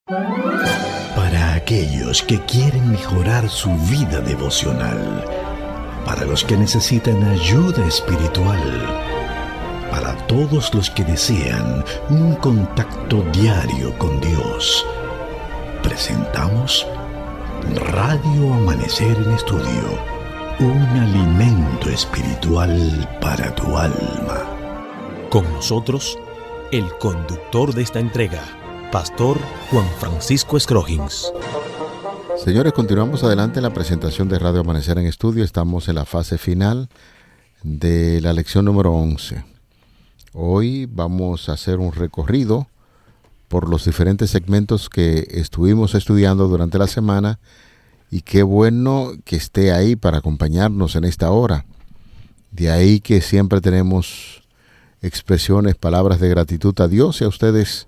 Para aquellos que quieren mejorar su vida devocional, para los que necesitan ayuda espiritual, para todos los que desean un contacto diario con Dios, presentamos Radio Amanecer en Estudio, un alimento espiritual para tu alma. Con nosotros, el conductor de esta entrega, Pastor Juan Francisco Scroggins. Señores, continuamos adelante en la presentación de Radio Amanecer en Estudio. Estamos en la fase final de la lección número 11. Hoy vamos a hacer un recorrido por los diferentes segmentos que estuvimos estudiando durante la semana, y qué bueno que esté ahí para acompañarnos en esta hora. De ahí que siempre tenemos expresiones, palabras de gratitud a Dios y a ustedes,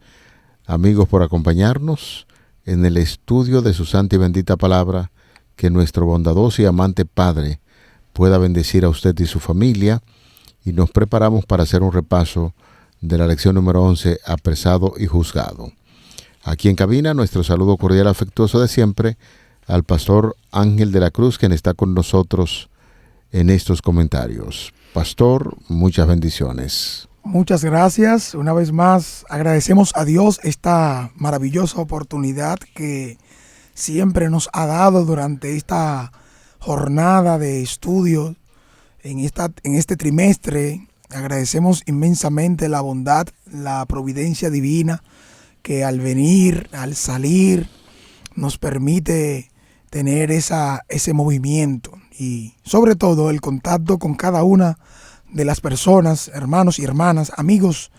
amigos, por acompañarnos en el estudio de su santa y bendita palabra. Que nuestro bondadoso y amante Padre pueda bendecir a usted y su familia, y nos preparamos para hacer un repaso de la lección número 11, apresado y juzgado. Aquí en cabina, nuestro saludo cordial afectuoso de siempre al Pastor Ángel de la Cruz, quien está con nosotros en estos comentarios. Pastor, muchas bendiciones. Muchas gracias. Una vez más, agradecemos a Dios esta maravillosa oportunidad que siempre nos ha dado durante esta jornada de estudio en este trimestre. Agradecemos inmensamente la bondad, la providencia divina que al venir, al salir, nos permite tener ese movimiento y sobre todo el contacto con cada una de las personas, hermanos y hermanas, amigos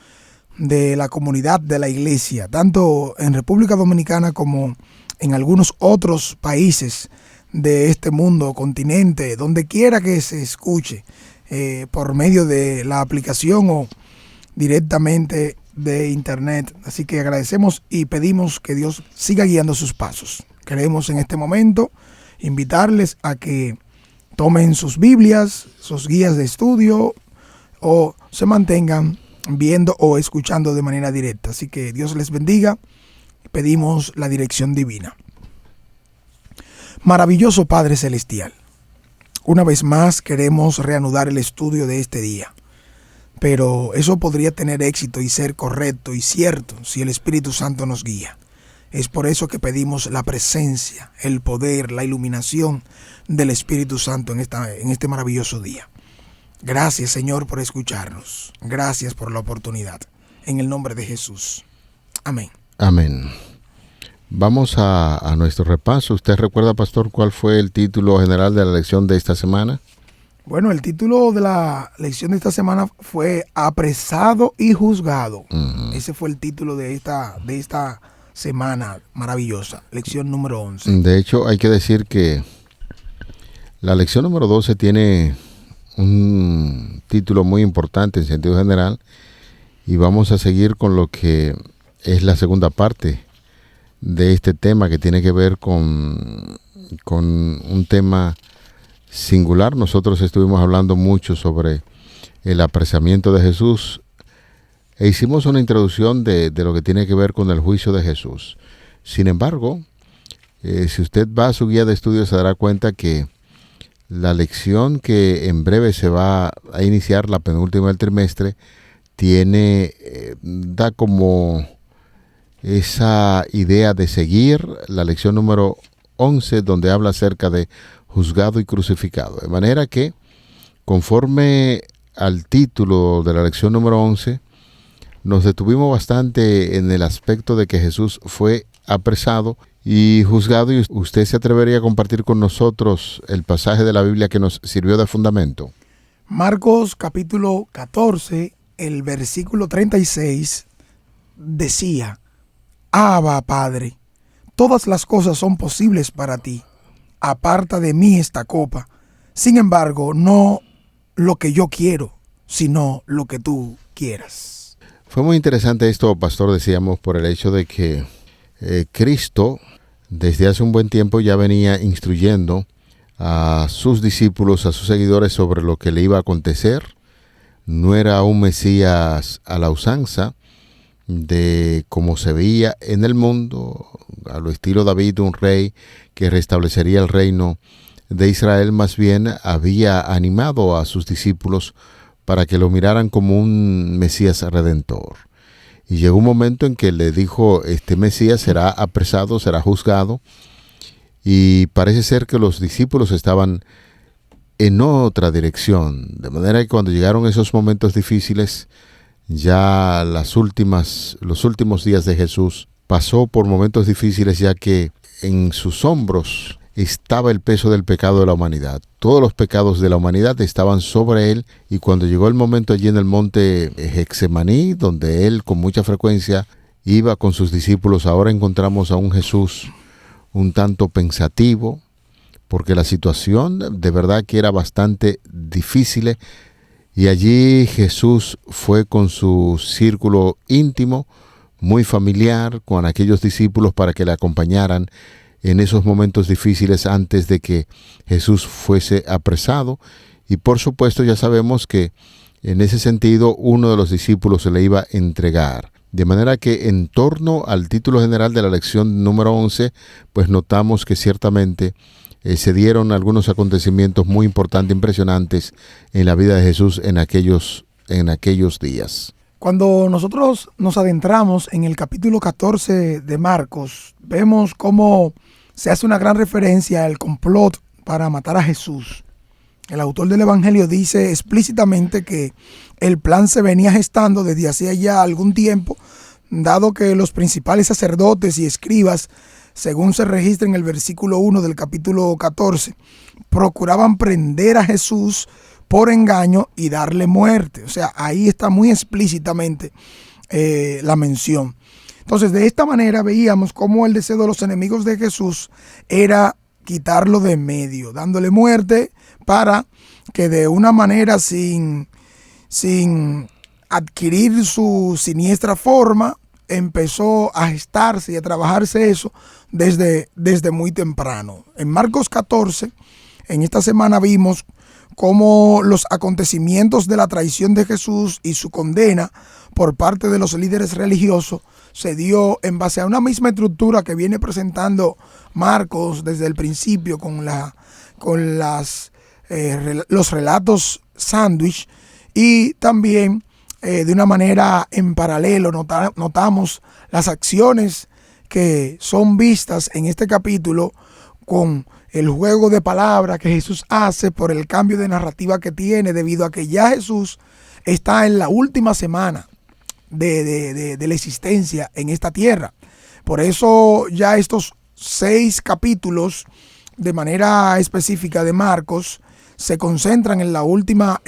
de la comunidad de la iglesia, tanto en República Dominicana como en algunos otros países de este mundo, continente, donde quiera que se escuche, por medio de la aplicación o directamente de internet. Así que agradecemos y pedimos que Dios siga guiando sus pasos. Queremos en este momento invitarles a que tomen sus Biblias, sus guías de estudio, o se mantengan viendo o escuchando de manera directa. Así que Dios les bendiga. Pedimos la dirección divina. Maravilloso Padre Celestial, una vez más queremos reanudar el estudio de este día, pero eso podría tener éxito y ser correcto y cierto si el Espíritu Santo nos guía. Es por eso que pedimos la presencia, el poder, la iluminación del Espíritu Santo en este maravilloso día. Gracias, Señor, por escucharnos. Gracias por la oportunidad. En el nombre de Jesús. Amén. Amén. Vamos a nuestro repaso. ¿Usted recuerda, Pastor, cuál fue el título general de la lección de esta semana? Bueno, el título de la lección de esta semana fue Apresado y Juzgado. Ese fue el título de esta semana maravillosa, lección número 11. De hecho, hay que decir que la lección número 12 tiene un título muy importante en sentido general, y vamos a seguir con lo que es la segunda parte de este tema, que tiene que ver con un tema singular. Nosotros estuvimos hablando mucho sobre el apresamiento de Jesús e hicimos una introducción de lo que tiene que ver con el juicio de Jesús. Sin embargo, si usted va a su guía de estudio, se dará cuenta que la lección que en breve se va a iniciar, la penúltima del trimestre, da como esa idea de seguir la lección número 11, donde habla acerca de juzgado y crucificado. De manera que, conforme al título de la lección número 11, nos detuvimos bastante en el aspecto de que Jesús fue apresado y juzgado, y usted se atrevería a compartir con nosotros el pasaje de la Biblia que nos sirvió de fundamento. Marcos capítulo 14, el versículo 36 decía: Abba, Padre, todas las cosas son posibles para ti. Aparta de mí esta copa. Sin embargo, no lo que yo quiero, sino lo que tú quieras. Fue muy interesante esto, Pastor, decíamos, por el hecho de que Cristo, desde hace un buen tiempo, ya venía instruyendo a sus discípulos, a sus seguidores, sobre lo que le iba a acontecer. No era un Mesías a la usanza de cómo se veía en el mundo, a lo estilo David, un rey que restablecería el reino de Israel. Más bien había animado a sus discípulos para que lo miraran como un Mesías redentor. Y llegó un momento en que le dijo, este Mesías será apresado, será juzgado, y parece ser que los discípulos estaban en otra dirección, de manera que cuando llegaron esos momentos difíciles, ya los últimos días de Jesús, pasó por momentos difíciles, ya que en sus hombros estaba el peso del pecado de la humanidad. Todos los pecados de la humanidad estaban sobre él, y cuando llegó el momento allí en el monte Getsemaní, donde él con mucha frecuencia iba con sus discípulos, ahora encontramos a un Jesús un tanto pensativo, porque la situación de verdad que era bastante difícil, y allí Jesús fue con su círculo íntimo, muy familiar, con aquellos discípulos para que le acompañaran en esos momentos difíciles antes de que Jesús fuese apresado. Y por supuesto ya sabemos que en ese sentido uno de los discípulos se le iba a entregar. De manera que en torno al título general de la lección número 11, pues notamos que ciertamente se dieron algunos acontecimientos muy importantes, impresionantes en la vida de Jesús en aquellos días. Cuando nosotros nos adentramos en el capítulo 14 de Marcos, vemos cómo se hace una gran referencia al complot para matar a Jesús. El autor del Evangelio dice explícitamente que el plan se venía gestando desde hacía ya algún tiempo, dado que los principales sacerdotes y escribas, según se registra en el versículo 1 del capítulo 14, procuraban prender a Jesús por engaño y darle muerte. O sea, ahí está muy explícitamente la mención. Entonces, de esta manera veíamos cómo el deseo de los enemigos de Jesús era quitarlo de medio, dándole muerte para que de una manera sin adquirir su siniestra forma, empezó a gestarse y a trabajarse eso desde muy temprano. En Marcos 14, en esta semana vimos cómo los acontecimientos de la traición de Jesús y su condena por parte de los líderes religiosos se dio en base a una misma estructura que viene presentando Marcos desde el principio con los relatos sándwich, y también de una manera en paralelo notamos las acciones que son vistas en este capítulo con el juego de palabras que Jesús hace por el cambio de narrativa que tiene, debido a que ya Jesús está en la última semana de la existencia en esta tierra. Por eso ya estos 6 capítulos de manera específica de Marcos se concentran en la última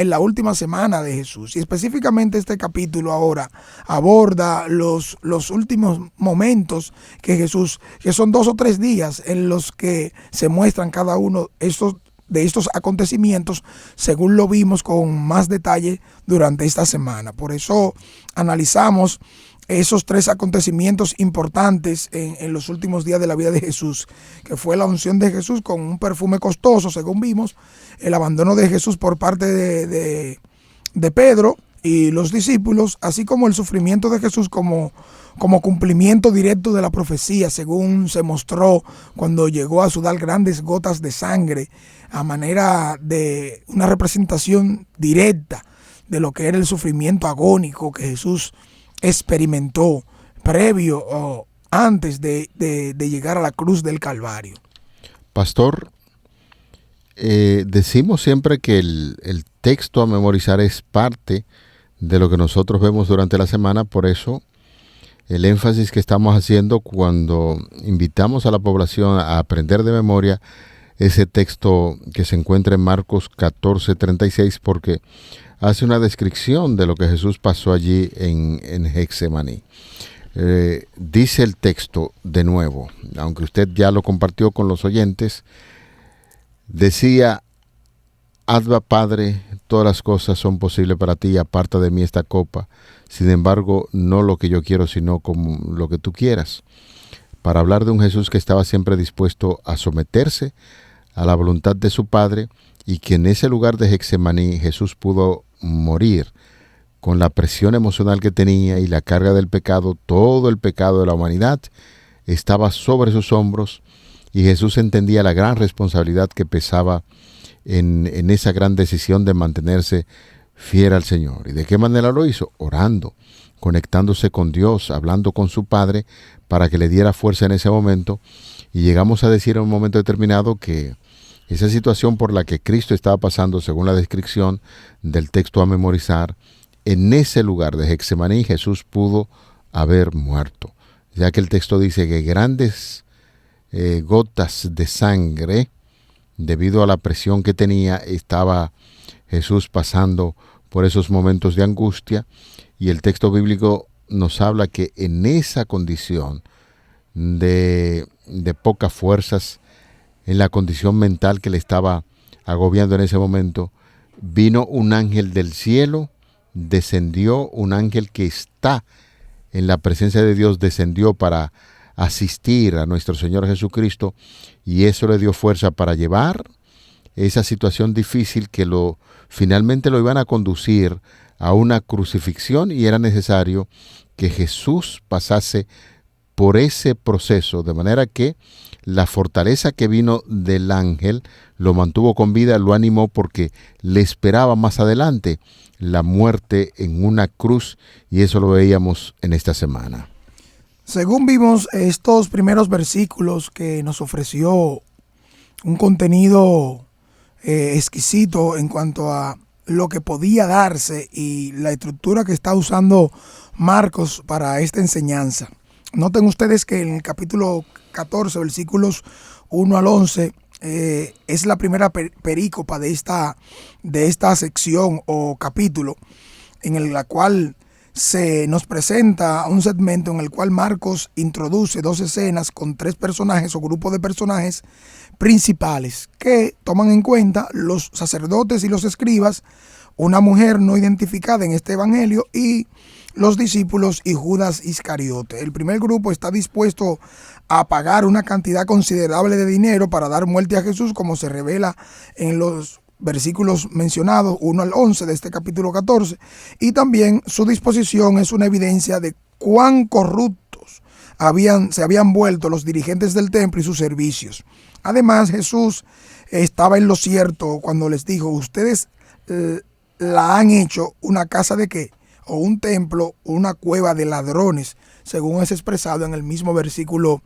semana de Jesús, y específicamente este capítulo ahora aborda los últimos momentos que Jesús, que son 2 o 3 días en los que se muestran cada uno de estos acontecimientos, según lo vimos con más detalle durante esta semana. Por eso analizamos esos 3 acontecimientos importantes en los últimos días de la vida de Jesús, que fue la unción de Jesús con un perfume costoso, según vimos, el abandono de Jesús por parte de Pedro y los discípulos, así como el sufrimiento de Jesús como cumplimiento directo de la profecía, según se mostró cuando llegó a sudar grandes gotas de sangre, a manera de una representación directa de lo que era el sufrimiento agónico que Jesús experimentó previo o antes de llegar a la cruz del Calvario. Pastor, decimos siempre que el texto a memorizar es parte de lo que nosotros vemos durante la semana. Por eso el énfasis que estamos haciendo cuando invitamos a la población a aprender de memoria ese texto que se encuentra en Marcos 14:36, porque hace una descripción de lo que Jesús pasó allí en Getsemaní. Dice el texto de nuevo, aunque usted ya lo compartió con los oyentes, decía: Abba, Padre, todas las cosas son posibles para ti, aparta de mí esta copa, sin embargo, no lo que yo quiero, sino como lo que tú quieras. Para hablar de un Jesús que estaba siempre dispuesto a someterse a la voluntad de su Padre, y que en ese lugar de Getsemaní Jesús pudo morir con la presión emocional que tenía y la carga del pecado, todo el pecado de la humanidad, estaba sobre sus hombros y Jesús entendía la gran responsabilidad que pesaba en esa gran decisión de mantenerse fiel al Señor. ¿Y de qué manera lo hizo? Orando, conectándose con Dios, hablando con su Padre para que le diera fuerza en ese momento. Y llegamos a decir en un momento determinado que esa situación por la que Cristo estaba pasando, según la descripción del texto a memorizar, en ese lugar de Getsemaní Jesús pudo haber muerto, ya que el texto dice que grandes gotas de sangre, debido a la presión que tenía, estaba Jesús pasando por esos momentos de angustia, y el texto bíblico nos habla que en esa condición de pocas fuerzas, en la condición mental que le estaba agobiando en ese momento, vino un ángel del cielo, descendió un ángel que está en la presencia de Dios, descendió para asistir a nuestro Señor Jesucristo, y eso le dio fuerza para llevar esa situación difícil que finalmente lo iban a conducir a una crucifixión, y era necesario que Jesús pasase por ese proceso, de manera que la fortaleza que vino del ángel lo mantuvo con vida, lo animó, porque le esperaba más adelante la muerte en una cruz, y eso lo veíamos en esta semana. Según vimos estos primeros versículos que nos ofreció un contenido exquisito en cuanto a lo que podía darse y la estructura que está usando Marcos para esta enseñanza. Noten ustedes que en el capítulo 14, versículos 1 al 11, es la primera perícopa de esta sección o capítulo, en la cual se nos presenta un segmento en el cual Marcos introduce 2 escenas con 3 personajes o grupos de personajes principales que toman en cuenta los sacerdotes y los escribas, una mujer no identificada en este evangelio y los discípulos y Judas Iscariote. El primer grupo está dispuesto a pagar una cantidad considerable de dinero para dar muerte a Jesús, como se revela en los versículos mencionados 1 al 11 de este capítulo 14, y también su disposición es una evidencia de cuán corruptos se habían vuelto los dirigentes del templo y sus servicios. Además, Jesús estaba en lo cierto cuando les dijo: ustedes la han hecho una casa de ¿qué? O un templo, una cueva de ladrones, según es expresado en el mismo versículo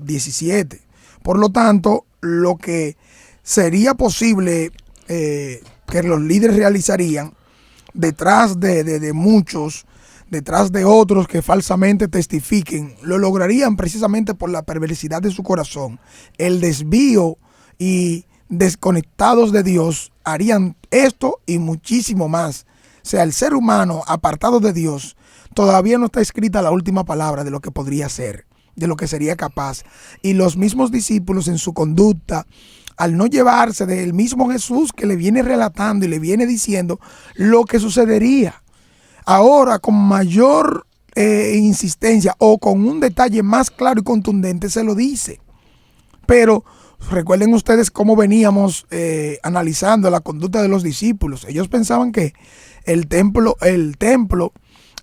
17. Por lo tanto, lo que sería posible que los líderes realizarían detrás de muchos, detrás de otros que falsamente testifiquen, lo lograrían precisamente por la perversidad de su corazón. El desvío y desconectados de Dios harían esto y muchísimo más. O sea, el ser humano apartado de Dios, todavía no está escrita la última palabra de lo que podría ser, de lo que sería capaz. Y los mismos discípulos en su conducta, al no llevarse del mismo Jesús que le viene relatando y le viene diciendo lo que sucedería, ahora con mayor insistencia o con un detalle más claro y contundente se lo dice. Pero recuerden ustedes cómo veníamos analizando la conducta de los discípulos. Ellos pensaban que el templo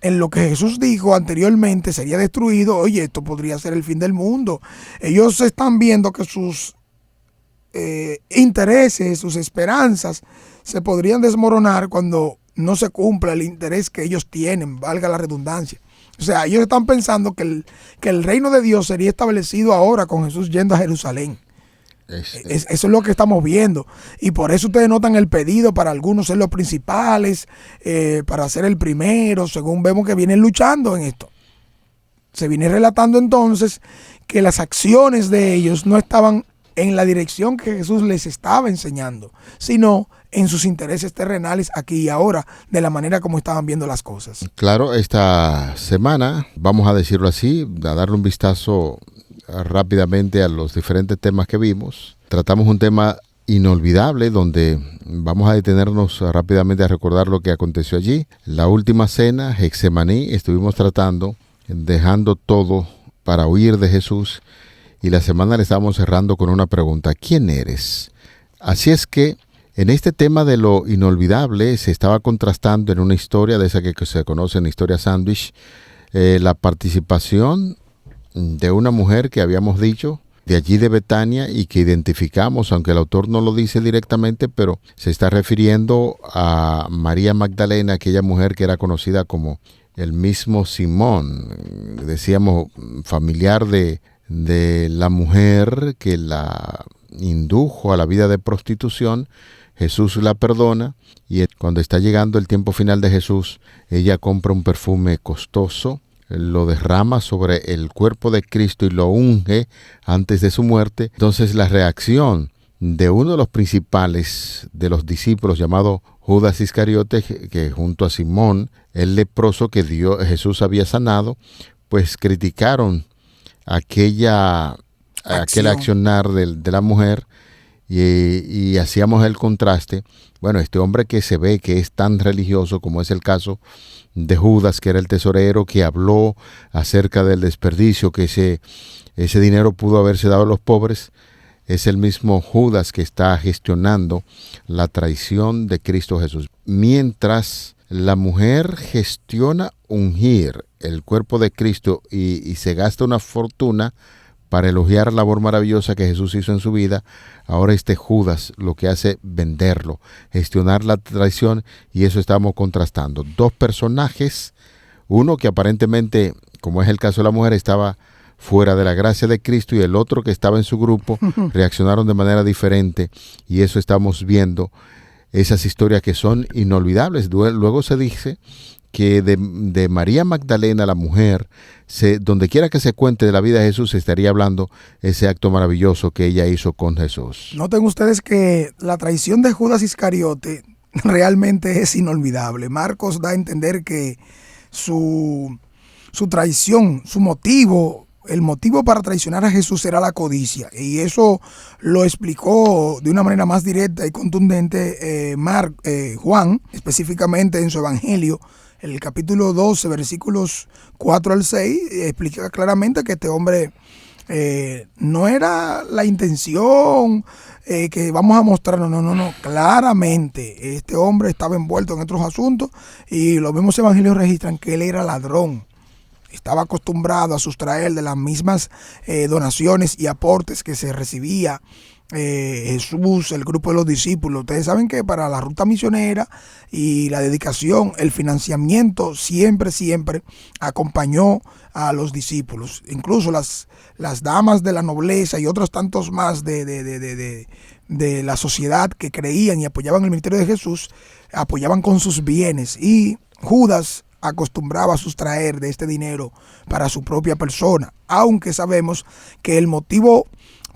en lo que Jesús dijo anteriormente sería destruido. Oye, esto podría ser el fin del mundo. Ellos están viendo que sus intereses, sus esperanzas se podrían desmoronar cuando no se cumpla el interés que ellos tienen, valga la redundancia. O sea, ellos están pensando que el reino de Dios sería establecido ahora con Jesús yendo a Jerusalén. Eso es lo que estamos viendo, y por eso ustedes notan el pedido para algunos ser los principales, para ser el primero, según vemos que vienen luchando en esto. Se viene relatando entonces que las acciones de ellos no estaban en la dirección que Jesús les estaba enseñando, sino en sus intereses terrenales aquí y ahora, de la manera como estaban viendo las cosas. Claro, esta semana, vamos a decirlo así, a darle un vistazo rápidamente a los diferentes temas que vimos. Tratamos un tema inolvidable donde vamos a detenernos rápidamente a recordar lo que aconteció allí. La última cena, Getsemaní, estuvimos tratando, dejando todo para huir de Jesús, y la semana le estábamos cerrando con una pregunta: ¿quién eres? Así es que en este tema de lo inolvidable se estaba contrastando en una historia de esa que se conoce en historia sándwich, la participación de una mujer que habíamos dicho, de allí de Betania, y que identificamos, aunque el autor no lo dice directamente, pero se está refiriendo a María Magdalena, aquella mujer que era conocida como el mismo Simón, decíamos familiar de la mujer que la indujo a la vida de prostitución. Jesús la perdona y cuando está llegando el tiempo final de Jesús, ella compra un perfume costoso, lo derrama sobre el cuerpo de Cristo y lo unge antes de su muerte. Entonces la reacción de uno de los principales de los discípulos, llamado Judas Iscariote, que junto a Simón, el leproso que Jesús había sanado, pues criticaron aquel accionar de la mujer, y hacíamos el contraste. Bueno, este hombre que se ve que es tan religioso, como es el caso de Judas, que era el tesorero, que habló acerca del desperdicio, que ese dinero pudo haberse dado a los pobres, es el mismo Judas que está gestionando la traición de Cristo Jesús. Mientras la mujer gestiona ungir el cuerpo de Cristo y se gasta una fortuna para elogiar la labor maravillosa que Jesús hizo en su vida, ahora este Judas lo que hace es venderlo, gestionar la traición, y eso estamos contrastando. Dos personajes, uno que aparentemente, como es el caso de la mujer, estaba fuera de la gracia de Cristo, y el otro que estaba en su grupo, reaccionaron de manera diferente, y eso estamos viendo, esas historias que son inolvidables. Luego se dice que de María Magdalena, la mujer, donde quiera que se cuente de la vida de Jesús, se estaría hablando ese acto maravilloso que ella hizo con Jesús. Noten ustedes que la traición de Judas Iscariote realmente es inolvidable. Marcos da a entender que su traición, su motivo, el motivo para traicionar a Jesús era la codicia, y eso lo explicó de una manera más directa y contundente Juan, específicamente en su Evangelio. El capítulo 12, versículos 4 al 6, explica claramente que este hombre no era la intención que vamos a mostrar, no, claramente este hombre estaba envuelto en otros asuntos, y los mismos evangelios registran que él era ladrón. Estaba acostumbrado a sustraer de las mismas donaciones y aportes que se recibía Jesús, el grupo de los discípulos. Ustedes saben que para la ruta misionera y la dedicación, el financiamiento siempre acompañó a los discípulos. Incluso las damas de la nobleza y otros tantos más de la sociedad que creían y apoyaban el ministerio de Jesús, apoyaban con sus bienes, y Judas acostumbraba a sustraer de este dinero para su propia persona, aunque sabemos que el motivo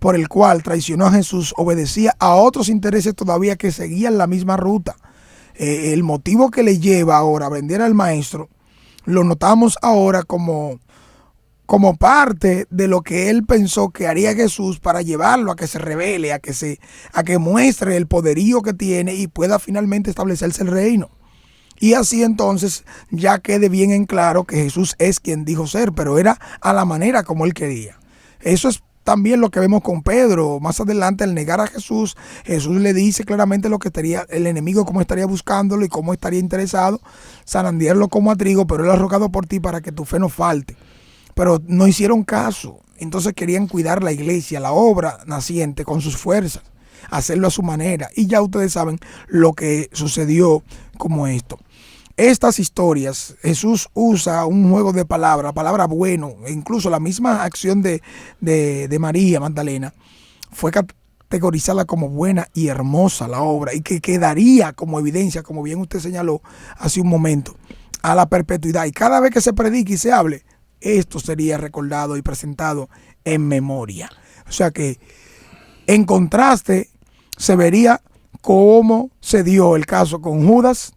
por el cual traicionó a Jesús obedecía a otros intereses todavía que seguían la misma ruta. El motivo que le lleva ahora a vender al maestro lo notamos ahora como parte de lo que él pensó que haría Jesús para llevarlo a que se rebele, a que muestre el poderío que tiene y pueda finalmente establecerse el reino. Y así entonces ya quede bien en claro que Jesús es quien dijo ser, pero era a la manera como él quería. Eso es también lo que vemos con Pedro. Más adelante, al negar a Jesús, Jesús le dice claramente lo que estaría el enemigo, cómo estaría buscándolo y cómo estaría interesado, zarandearlo como a trigo, pero él ha rogado por ti para que tu fe no falte. Pero no hicieron caso. Entonces querían cuidar la iglesia, la obra naciente, con sus fuerzas, hacerlo a su manera. Y ya ustedes saben lo que sucedió como esto. Estas historias, Jesús usa un juego de palabra bueno, e incluso la misma acción de María Magdalena fue categorizada como buena y hermosa la obra, y que quedaría como evidencia, como bien usted señaló hace un momento, a la perpetuidad. Y cada vez que se predique y se hable, esto sería recordado y presentado en memoria. O sea que, en contraste, se vería cómo se dio el caso con Judas,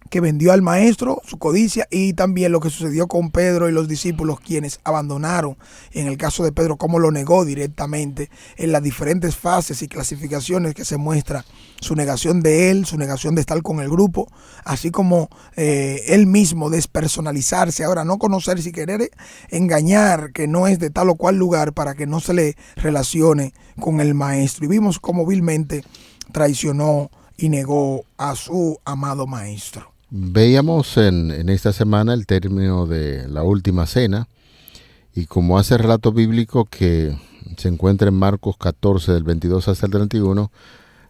que vendió al maestro, su codicia, y también lo que sucedió con Pedro y los discípulos, quienes abandonaron. En el caso de Pedro, cómo lo negó directamente en las diferentes fases y clasificaciones que se muestra su negación de él, su negación de estar con el grupo, así como él mismo despersonalizarse, ahora no conocer, si querer engañar que no es de tal o cual lugar para que no se le relacione con el maestro. Y vimos cómo vilmente traicionó y negó a su amado maestro. Veíamos en esta semana el término de la última cena, Y como hace relato bíblico que se encuentra en Marcos 14, del 22 hasta el 31,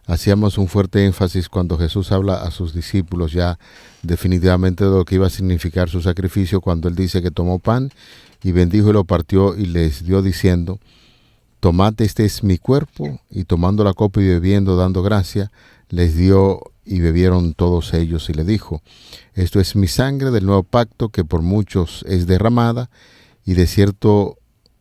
hacíamos un fuerte énfasis cuando Jesús habla a sus discípulos ya definitivamente de lo que iba a significar su sacrificio, cuando él dice que tomó pan y bendijo y lo partió y les dio diciendo: tomad, este es mi cuerpo. Y tomando la copa y bebiendo, dando gracia, les dio y bebieron todos ellos, y le dijo: esto es mi sangre del nuevo pacto, que por muchos es derramada, y de cierto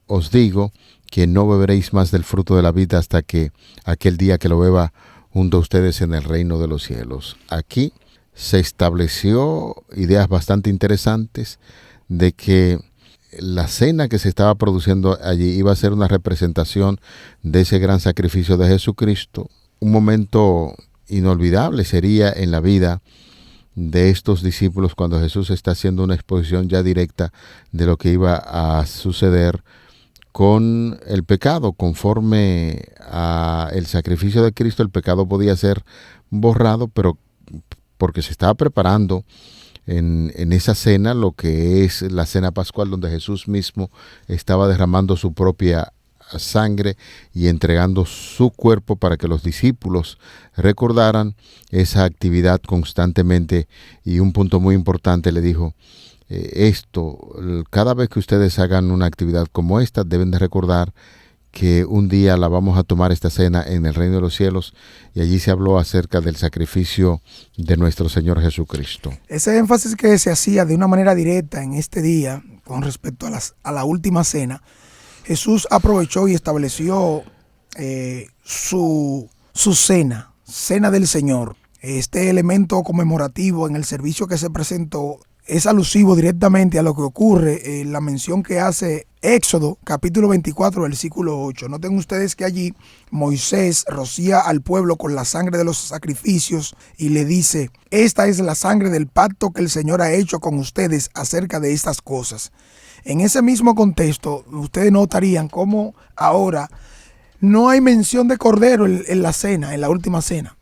os digo que no beberéis más del fruto de la vid hasta que aquel día que lo beba junto a ustedes en el reino de los cielos. Aquí se estableció ideas bastante interesantes de que la cena que se estaba produciendo allí iba a ser una representación de ese gran sacrificio de Jesucristo. Un momento inolvidable sería en la vida de estos discípulos cuando Jesús está haciendo una exposición ya directa de lo que iba a suceder con el pecado. Conforme a el sacrificio de Cristo, el pecado podía ser borrado, pero porque se estaba preparando en esa cena, lo que es la cena pascual, donde Jesús mismo estaba derramando su propia sangre y entregando su cuerpo para que los discípulos recordaran esa actividad constantemente. Y un punto muy importante, le dijo: cada vez que ustedes hagan una actividad como esta, deben de recordar que un día la vamos a tomar esta cena en el reino de los cielos. Y allí se habló acerca del sacrificio de nuestro Señor Jesucristo. Ese énfasis que se hacía de una manera directa en este día con respecto a la última cena, Jesús aprovechó y estableció su cena del Señor. Este elemento conmemorativo en el servicio que se presentó es alusivo directamente a lo que ocurre en la mención que hace Éxodo, capítulo 24, versículo 8. Noten ustedes que allí Moisés rocía al pueblo con la sangre de los sacrificios y le dice: esta es la sangre del pacto que el Señor ha hecho con ustedes acerca de estas cosas. En ese mismo contexto, ustedes notarían cómo ahora no hay mención de cordero en la cena, en la última cena.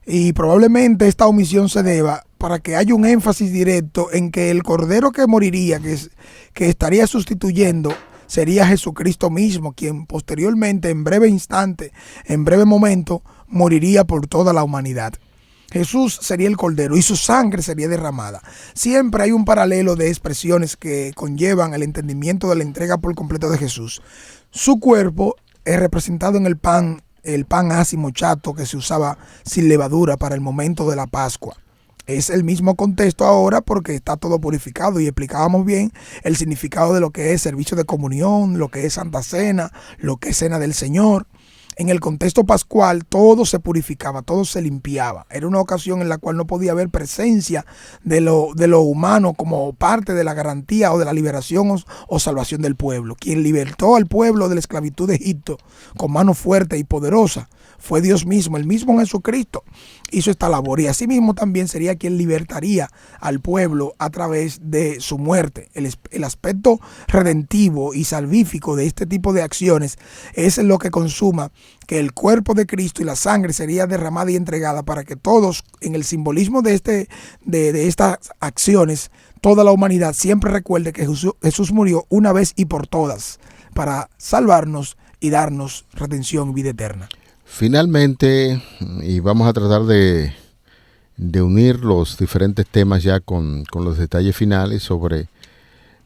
Y probablemente esta omisión se deba para que haya un énfasis directo en que el cordero que moriría, que estaría sustituyendo, sería Jesucristo mismo, quien posteriormente, en breve instante, en breve momento, moriría por toda la humanidad. Jesús sería el cordero y su sangre sería derramada. Siempre hay un paralelo de expresiones que conllevan el entendimiento de la entrega por completo de Jesús. Su cuerpo es representado en el pan ácimo chato que se usaba sin levadura para el momento de la Pascua. Es el mismo contexto ahora porque está todo purificado y explicábamos bien el significado de lo que es servicio de comunión, lo que es Santa Cena, lo que es Cena del Señor. En el contexto pascual todo se purificaba, todo se limpiaba. Era una ocasión en la cual no podía haber presencia de lo humano como parte de la garantía o de la liberación o salvación del pueblo. Quien libertó al pueblo de la esclavitud de Egipto con mano fuerte y poderosa fue Dios mismo. El mismo Jesucristo hizo esta labor, y asimismo también sería quien libertaría al pueblo a través de su muerte. El aspecto redentivo y salvífico de este tipo de acciones es lo que consuma que el cuerpo de Cristo y la sangre sería derramada y entregada para que todos, en el simbolismo de estas acciones, toda la humanidad siempre recuerde que Jesús murió una vez y por todas para salvarnos y darnos redención y vida eterna. Finalmente, y vamos a tratar de unir los diferentes temas ya con los detalles finales sobre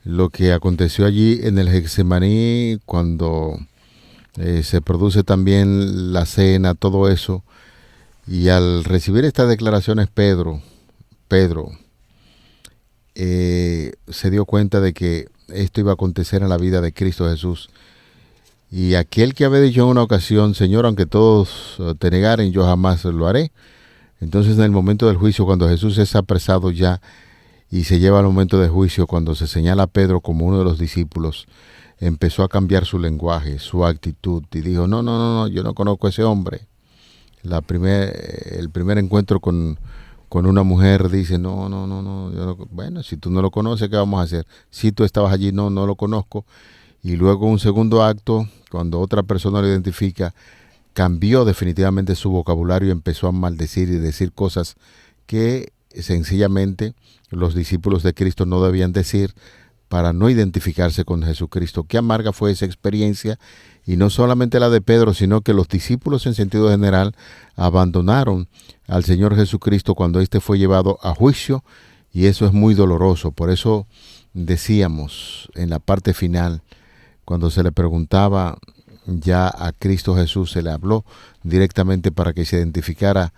lo que aconteció allí en el Getsemaní, cuando se produce también la cena, todo eso. Y al recibir estas declaraciones, Pedro se dio cuenta de que esto iba a acontecer en la vida de Cristo Jesús. Y aquel que había dicho en una ocasión: Señor, aunque todos te negaren, yo jamás lo haré. Entonces, en el momento del juicio, cuando Jesús es apresado ya y se lleva al momento del juicio, cuando se señala a Pedro como uno de los discípulos, empezó a cambiar su lenguaje, su actitud, y dijo: no, yo no conozco a ese hombre. El primer encuentro con una mujer, dice: no, bueno, si tú no lo conoces, ¿qué vamos a hacer? Si tú estabas allí, no lo conozco. Y luego un segundo acto, cuando otra persona lo identifica, cambió definitivamente su vocabulario y empezó a maldecir y decir cosas que sencillamente los discípulos de Cristo no debían decir, para no identificarse con Jesucristo. Qué amarga fue esa experiencia, y no solamente la de Pedro, sino que los discípulos en sentido general abandonaron al Señor Jesucristo cuando éste fue llevado a juicio, y eso es muy doloroso. Por eso decíamos en la parte final, cuando se le preguntaba ya a Cristo Jesús, se le habló directamente para que se identificara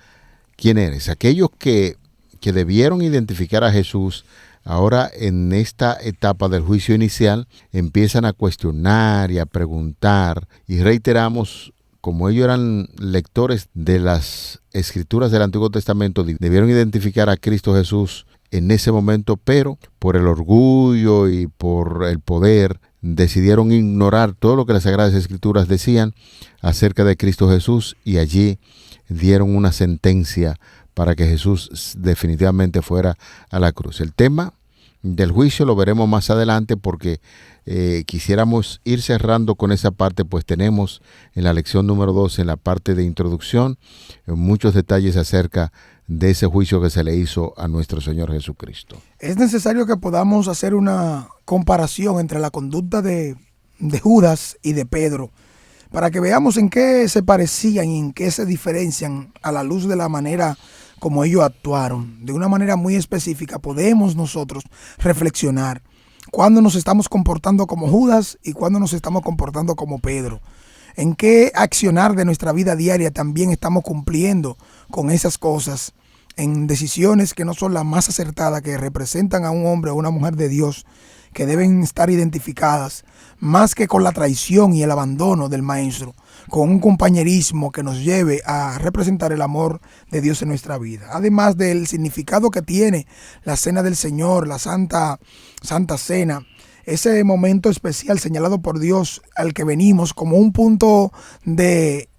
quién eres. Aquellos que debieron identificar a Jesús, ahora en esta etapa del juicio inicial empiezan a cuestionar y a preguntar, y reiteramos, como ellos eran lectores de las escrituras del Antiguo Testamento, debieron identificar a Cristo Jesús en ese momento, pero por el orgullo y por el poder decidieron ignorar todo lo que las Sagradas Escrituras decían acerca de Cristo Jesús, y allí dieron una sentencia para que Jesús definitivamente fuera a la cruz. El tema del juicio lo veremos más adelante, porque quisiéramos ir cerrando con esa parte, pues tenemos en la lección número 12, en la parte de introducción, muchos detalles acerca de ese juicio que se le hizo a nuestro Señor Jesucristo. Es necesario que podamos hacer una comparación entre la conducta de Judas y de Pedro, para que veamos en qué se parecían y en qué se diferencian a la luz de la manera como ellos actuaron. De una manera muy específica podemos nosotros reflexionar cuándo nos estamos comportando como Judas y cuándo nos estamos comportando como Pedro. En qué accionar de nuestra vida diaria también estamos cumpliendo con esas cosas, en decisiones que no son las más acertadas, que representan a un hombre o una mujer de Dios, que deben estar identificadas, más que con la traición y el abandono del maestro, con un compañerismo que nos lleve a representar el amor de Dios en nuestra vida. Además del significado que tiene la Cena del Señor, la Santa Cena, ese momento especial señalado por Dios al que venimos como un punto de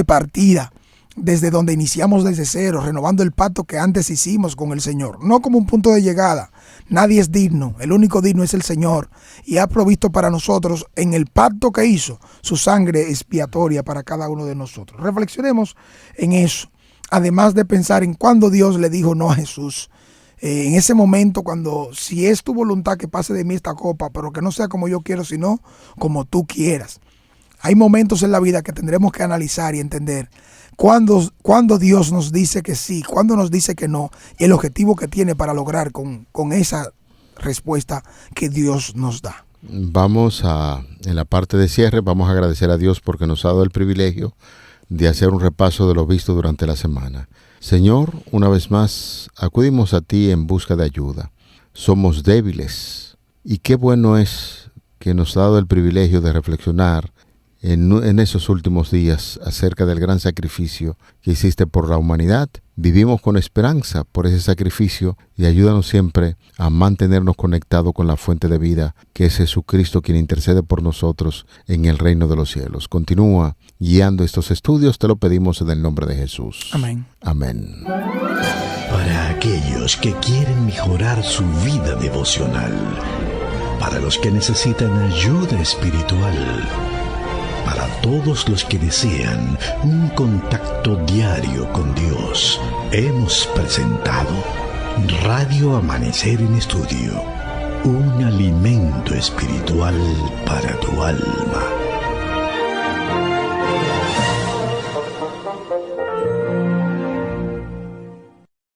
partida, desde donde iniciamos desde cero, renovando el pacto que antes hicimos con el Señor, no como un punto de llegada. Nadie es digno, el único digno es el Señor, y ha provisto para nosotros en el pacto que hizo su sangre expiatoria para cada uno de nosotros. Reflexionemos en eso, además de pensar en cuando Dios le dijo no a Jesús. En ese momento, cuando si es tu voluntad que pase de mí esta copa, pero que no sea como yo quiero, sino como tú quieras. Hay momentos en la vida que tendremos que analizar y entender cuando Dios nos dice que sí, cuando nos dice que no, y el objetivo que tiene para lograr con esa respuesta que Dios nos da. En la parte de cierre, vamos a agradecer a Dios porque nos ha dado el privilegio de hacer un repaso de lo visto durante la semana. Señor, una vez más, acudimos a ti en busca de ayuda. Somos débiles, y qué bueno es que nos ha dado el privilegio de reflexionar en esos últimos días acerca del gran sacrificio que hiciste por la humanidad. Vivimos con esperanza por ese sacrificio, y ayúdanos siempre a mantenernos conectados con la fuente de vida, que es Jesucristo, quien intercede por nosotros en el reino de los cielos. Continúa guiando estos estudios, te lo pedimos en el nombre de Jesús. Amén. Amén. Para aquellos que quieren mejorar su vida devocional, para los que necesitan ayuda espiritual, para todos los que desean un contacto diario con Dios, hemos presentado Radio Amanecer en Estudio, un alimento espiritual para tu alma.